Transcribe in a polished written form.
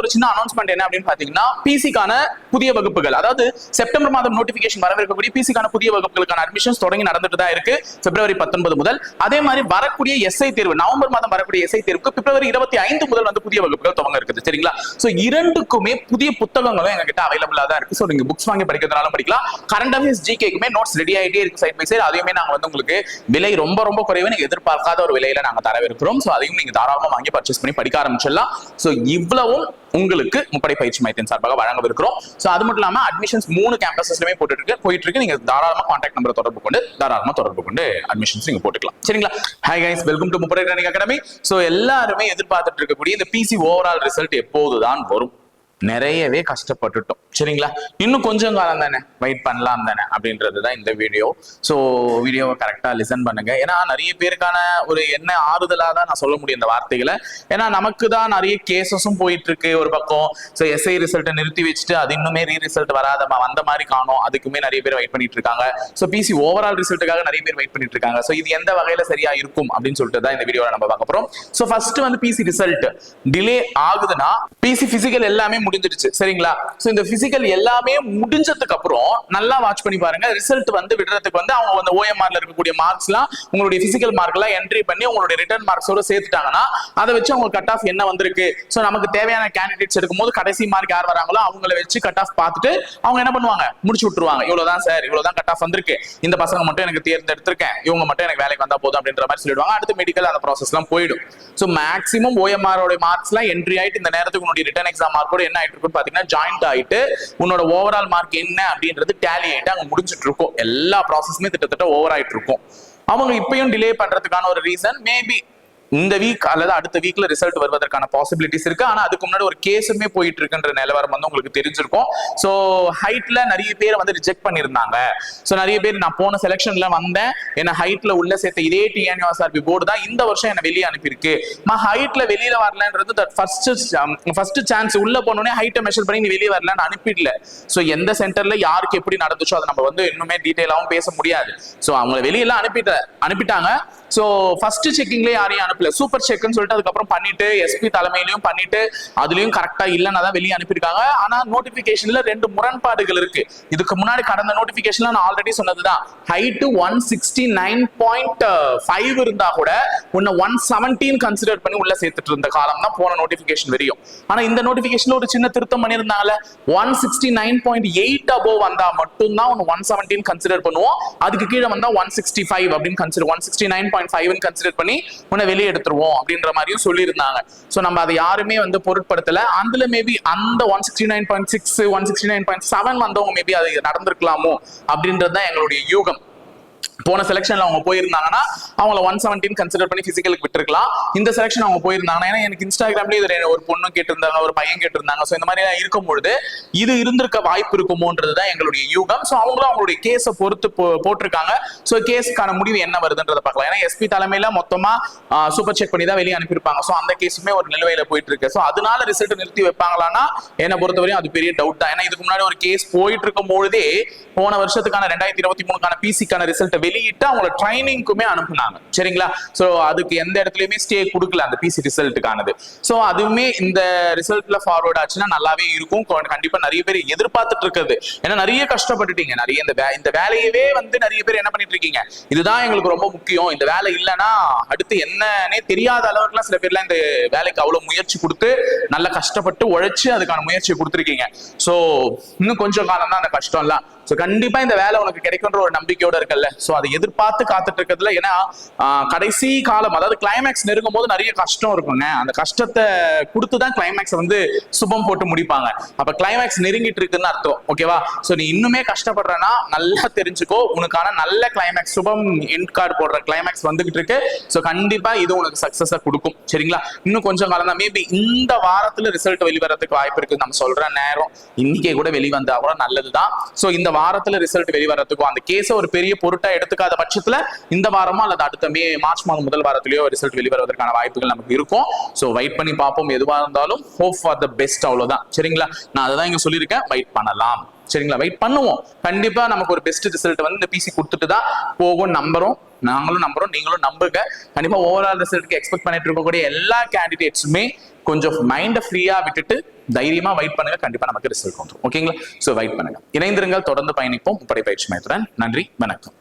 ஒரு சின்ன அனௌன்ஸ்மெண்ட் என்ன அப்படின்னு பாத்தீங்கன்னா, பிசிக்கான புதிய வகுப்புகள், அதாவது செப்டம்பர் மாதம் நோட்டிபிகேஷன் வரவிருக்கக்கூடிய பிசிக்கான புதிய வகுப்புகளுக்கான அட்மிஷன்ஸ் தொடங்கி நடந்துட்டு தான் இருக்கு பிப்ரவரி 19 முதல். அதே மாதிரி வரக்கூடிய எஸ்ஐ தேர்வு, நவம்பர் மாதம் வரக்கூடிய எஸ்ஐ தேர்வுக்கு பிப்ரவரி 25 முதல் வந்து புதிய வகுப்புகள் துவங்க இருக்குது. சரிங்களா? சோ இரண்டுக்குமே புதிய புத்தகங்களும் எங்ககிட்ட அவைலபிளா தான் இருக்கு. சோ நீங்க புக்ஸ் வாங்கி படிக்கிறதுனாலும் படிக்கலாம். கரண்ட் அஃபேர்ஸ் ஜிகேக்குமே நோட்ஸ் ரெடி ஆகிட்டே இருக்கு சைட் பை சைடு. அதையுமே நாங்க வந்து உங்களுக்கு விலை ரொம்ப ரொம்ப குறைவு, நீங்க எதிர்பார்க்காத ஒரு விலையில நாங்க தரவிருக்கிறோம். சோ அதையும் நீங்க தாராளமா வாங்கி பர்ச்சேஸ் பண்ணி படிக்க ஆரம்பிச்சிடலாம். சோ இவ்வளவும் உங்களுக்கு முப்படை பயிற்சி மையத்தின் சார்பாக வழங்கவிருக்கிறோம். சோ அது மட்டும் இல்லாம அட்மிஷன்ஸ் 3 கேம்பஸஸ்லயுமே போயிட்டு இருக்கு. நீங்க தாராளமா கான்டாக்ட் நம்பர் தொடர்பு கொண்டு அட்மிஷன்ஸ் நீங்க போட்டுக்கலாம். சரிங்களா? ஹாய் கைஸ், வெல்கம் டு முப்படை ட்ரைனிங் அகாடமி. சோ எல்லாருமே எதிர்பார்த்துட்டு இருக்கக்கூடிய இந்த பிசி ஓவரால் ரிசல்ட் எப்போதுதான் வரும்? நிறையவே கஷ்டப்பட்டுட்டோம். சரிங்களா? இன்னும் கொஞ்சம் காலம் தானே, வெயிட் பண்ணலாம் தானே அப்படின்றதுதான் இந்த வீடியோ. ஸோ வீடியோவை கரெக்டா லிசன் பண்ணுங்க. ஏன்னா நிறைய பேருக்கான ஒரு என்ன ஆறுதலா தான் நான் சொல்ல முடியும் இந்த வார்த்தைகளை. ஏன்னா நமக்கு தான் நிறைய கேசஸும் போயிட்டு இருக்கு ஒரு பக்கம். ஸோ எஸ்ஐ ரிசல்ட்டை நிறுத்தி வச்சுட்டு அது இன்னுமே ரிசல்ட் வந்த மாதிரி காணும். அதுக்குமே நிறைய பேர் வெயிட் பண்ணிட்டு இருக்காங்க. ஸோ பிசி ஓவரால் ரிசல்ட்டுக்காக நிறைய பேர் வெயிட் பண்ணிட்டு இருக்காங்க. ஸோ இது எந்த வகையில சரியா இருக்கும் அப்படின்னு சொல்லிட்டு தான் இந்த வீடியோவை நம்ம பார்க்க போறோம். ஸோ ஃபர்ஸ்ட் வந்து பிசி ரிசல்ட் டிலே ஆகுதுன்னா, பிசி பிசிக்கல் எல்லாமே முடிஞ்சிடுச்சு. சரிங்களா? சோ இந்த பிசிக்கல் எல்லாமே முடிஞ்சதுக்கு அப்புறம் நல்லா வாட்ச் பண்ணி பாருங்க. ரிசல்ட் வந்து விடுறதுக்கு வந்து அவங்க வந்து ஓஎம்ஆர்ல இருக்கக்கூடிய மார்க்ஸ்லாம் உங்களுடைய பிசிக்கல் மார்க்லாம் என்ட்ரி பண்ணி உங்களுடைய ரிட்டர்ன் மார்க்ஸோட சேர்த்துட்டாங்கன்னா, அதை வச்சு அவங்க கட் ஆஃப் என்ன வந்திருக்கு, சோ நமக்கு தேவையான கேண்டிடேட்ஸ் எடுக்கும்போது கடைசி மார்க் யார் வராங்களோ அவங்கள வச்சு கட் ஆஃப் பார்த்துட்டு அவங்க என்ன பண்ணுவாங்க, முடிச்சு விட்டுருவாங்க. இவ்வளவுதான் சார், இவ்வளவுதான் கட் ஆஃப் வந்திருக்கு, இந்த பசங்க மட்டும் எனக்கு தேர்ந்தெடுத்திருக்கேன், இவங்க மட்டும் எனக்கு வேலைக்கு வந்தா போதும் அப்படின்ற மாதிரி சொல்லிடுவாங்க. அடுத்து மெடிக்கல் அந்த ப்ராசஸ் எல்லாம் போயிடும். சோ மேக்ஸிமம் ஓஎம்ஆர் மார்க்ஸ் எல்லாம் என்ட்ரி ஆயிட்டு இந்த நேரத்துக்கு உங்களுடைய ரிட்டர்ன் எக்ஸாம் மார்க்கோட என்ன ஆயிட்டு இருக்கும் பாத்தீங்கன்னா, ஜாயிண்ட் ஆயிட்டு உன்னோட ஓவரால் மார்க் என்ன அப்படின்றது டேலி ஆயிட்டு அங்க முடிஞ்சிட்டு இருக்கும். எல்லா ப்ராசஸுமே கிட்டத்தட்ட ஓவர் ஆயிட்டு இருக்கும். அவங்க இப்பயும் டிலே பண்றதுக்கான ஒரு ரீசன் மேபி இந்த வீக் அல்லது அடுத்த வீக்ல ரிசல்ட் வருவதற்கான பாசிபிலிட்டிஸ் இருக்கு. ஆனா அதுக்கு முன்னாடி ஒரு கேஸுமே போயிட்டு இருக்குன்ற நிலவரம் வந்து உங்களுக்கு தெரிஞ்சிருக்கும். சோ ஹைட்ல நிறைய பேர் வந்து ரிஜெக்ட் பண்ணிருந்தாங்க. சோ நிறைய பேர் நான் போன செலக்ஷன்ல வந்தேன், என்ன ஹைட்ல உள்ள சேர்த்த இதே டிஎன்யூஎஸ்ஆர்பி போர்டு தான் இந்த வருஷம் என்ன வெளியே அனுப்பியிருக்கு. நான் ஹைட்ல வெளியில வரலன்றது ஃபர்ஸ்ட் சான்ஸ். உள்ள போனோடனே ஹைட்டை மெஷர் பண்ணி நீ வெளியே வரலன்னு அனுப்பிடல. சோ எந்த சென்டர்ல யாருக்கு எப்படி நடந்துச்சோ அதை நம்ம வந்து இன்னுமே டீடைலாவும் பேச முடியாது. சோ அவங்க வெளியெல்லாம் அனுப்பிட்டாங்க. சோ ஃபர்ஸ்ட் செக்கிங்ல யாரையும் அனுப்பல, சூப்பர் செக்னு சொல்லிட்டு அதுக்கப்புறம் பண்ணிட்டு எஸ்பி தலைமையிலையும் பண்ணிட்டு அதுலயும் கரெக்டா இல்லைன்னா தான் வெளியே அனுப்பியிருக்காங்க. ஆனா நோட்டிபிகேஷன்ல 2 முரண்பாடுகள் இருக்கு. இதுக்கு முன்னாடி கடந்த நோட்டிபிகேஷன்ல நான் ஆல்ரெடி சொன்னதுதான், ஹைட் 169.5 இருந்தா கூட உன்னை 117 கன்சிடர் பண்ணி உள்ள சேர்த்துட்டு இருந்த காலம் தான் போன நோட்டிபிகேஷன் வரையும். ஆனா இந்த நோட்டிபிகேஷன்ல ஒரு சின்ன திருத்தம் பண்ணியிருந்தாங்கல்ல, 169.8 above வந்தா மட்டும்தான் உன்னை 117 கன்சிடர் பண்ணுவோம், அதுக்கு கீழே வந்தா 165 அப்படின்னு கன்சிடர் 169.5 கன்சிடர் பண்ணி உன்னை வெளியே எடுத்துருவோம் அப்படின்ற மாதிரியும் சொல்லியிருந்தாங்க. சோ நம்ம அதை யாருமே வந்து பொருட்படுத்தல. அதுல மேபி அந்த 169.6 169.7 வந்தவங்க மேபி அது நடந்திருக்கலாமோ அப்படின்றதுதான் எங்களுடைய யூகம். போன செலக்ஷன்ல அவங்க போயிருந்தாங்கன்னா அவங்கள 117 கன்சிடர் பண்ணி பிசிக்கலுக்கு விட்டுருக்கலாம். இந்த செலக்ஷன் அவங்க போயிருந்தாங்கன்னா, ஏன்னா எனக்கு இன்ஸ்டாகிராம்லயே இது ஒரு பொண்ணு கேட்டிருந்தாங்க, ஒரு பையன் கேட்டிருந்தாங்க. சோ இந்த மாதிரி இருக்கும்பொழுது இது இருந்திருக்க வாய்ப்பு இருக்குமோன்றதுதான் எங்களுடைய யூகம். சோ அவங்களும் அவங்களுடைய கேஸை பொறுத்து போட்டிருக்காங்க. சோ கேஸுக்கான முடிவு என்ன வருதுன்றதை பார்க்கலாம். ஏன்னா எஸ்பி தலைமையில மொத்தமா சூப்பர் செக் பண்ணி தான் வெளியே அனுப்பியிருப்பாங்க. சோ அந்த கேஸுமே ஒரு நிலுவையில போயிட்டு இருக்கு. சோ அதனால ரிசல்ட் நிறுத்தி வைப்பாங்களான்னா என்னை பொறுத்தவரையும் அது பெரிய டவுட் தான். ஏன்னா இதுக்கு முன்னாடி ஒரு கேஸ் போயிட்டு இருக்கும் பொழுதே போன வருஷத்துக்கான 2023 பிசிக்கான ரிசல்ட் வெளியிட்டு அவங்கள ட்ரைனிங்க்குமே அனுப்புனாங்க. சரிங்களா? சோ அதுக்கு எந்த இடத்துலயுமே ஸ்டே கொடுக்கல அந்த பிசி ரிசல்ட்டுக்கானது. சோ அதுவுமே இந்த ரிசல்ட்ல ஃபார்வர்ட் ஆச்சுன்னா நல்லாவே இருக்கும். கண்டிப்பா நிறைய பேர் எதிர்பார்த்துட்டு இருக்குது. ஏன்னா நிறைய கஷ்டப்பட்டுட்டீங்க, நிறைய இந்த வேலையவே வந்து நிறைய பேர் என்ன பண்ணிட்டு இருக்கீங்க, இதுதான் எங்களுக்கு ரொம்ப முக்கியம், இந்த வேலை இல்லைன்னா அடுத்து என்னன்னே தெரியாத அளவுக்குலாம் சில பேர்லாம் இந்த வேலைக்கு அவ்வளவு முயற்சி கொடுத்து நல்லா கஷ்டப்பட்டு உழைச்சு அதுக்கான முயற்சியை கொடுத்துருக்கீங்க. சோ இன்னும் கொஞ்சம் காலம் தான் அந்த கஷ்டம் எல்லாம். சோ கண்டிப்பா இந்த வேலை உனக்கு கிடைக்கும்ன்ற ஒரு நம்பிக்கையோட இருக்கல்ல. சோ அதை எதிர்பார்த்து காத்துட்டு இருக்கிறதுல, ஏன்னா கடைசி காலம் அதாவது கிளைமேக்ஸ் நெருங்கும் போது நிறைய கஷ்டம் இருக்குங்க. அந்த கஷ்டத்தை கொடுத்துதான் கிளைமேக்ஸ் வந்து சுபம் போட்டு முடிப்பாங்க. அப்ப கிளைமேக்ஸ் நெருங்கிட்டு இருக்குன்னு அர்த்தம். ஓகேவா? சோ நீ இன்னுமே கஷ்டப்படுறனா நல்லா தெரிஞ்சுக்கோ, உனக்கான நல்ல கிளைமேக்ஸ், சுபம் எண்ட் கார்டு போடுற கிளைமேக்ஸ் வந்துகிட்டு இருக்கு. சோ கண்டிப்பா இது உனக்கு சக்சஸா கொடுக்கும். சரிங்களா? இன்னும் கொஞ்சம் காலம் தான். மேபி இந்த வாரத்துல ரிசல்ட் வெளிவரதுக்கு வாய்ப்பு இருக்கு. நம்ம சொல்ற நேரம் இன்னைக்கே கூட வெளிவந்தா கூட நல்லதுதான். சோ இந்த வாரத்துல ரிசல்ட் வெளிவரதுக்கும் அந்த கேஸ ஒரு பெரிய பொருட்டா எடுத்துக்காத பட்சத்துல இந்த வாரமா அல்லது அடுத்த மார்ச் மாதம் முதல் வாரத்திலேயோ ரிசல்ட் வெளிவருவதற்கான வாய்ப்புகள் நமக்கு இருக்கும். சோ வெயிட் பண்ணி பார்ப்போம். எதுவா இருந்தாலும் ஹோப் ஃபார் த பெஸ்ட், அவ்வளவுதான். சரிங்களா? நான் அதான் இங்க சொல்லியிருக்கேன், வெயிட் பண்ணலாம். சரிங்களா? வெயிட் பண்ணுவோம். கண்டிப்பா நமக்கு ஒரு பெஸ்ட் ரிசல்ட் வந்து இந்த பிசி கொடுத்துட்டு தான் போகும் நம்புறோம். நாங்களும் நம்புறோம், நீங்களும் நம்புங்க. கண்டிப்பா ஓவரால் ரிசல்ட்க்கு எக்ஸ்பெக்ட் பண்ணிட்டு இருக்கக்கூடிய எல்லா கேண்டிடேட்ஸுமே கொஞ்சம் மைண்ட ஃப்ரீயா விட்டுட்டு தைரியமா வெயிட் பண்ணுங்க, கண்டிப்பா நமக்கு ரிசல்ட் வந்துடும். ஓகேங்களா? சோ வெயிட் பண்ணுங்க, இணைந்திருங்கள், தொடர்ந்து பயணிப்போம் முப்படை பயிற்சி மையத்துடன். நன்றி, வணக்கம்.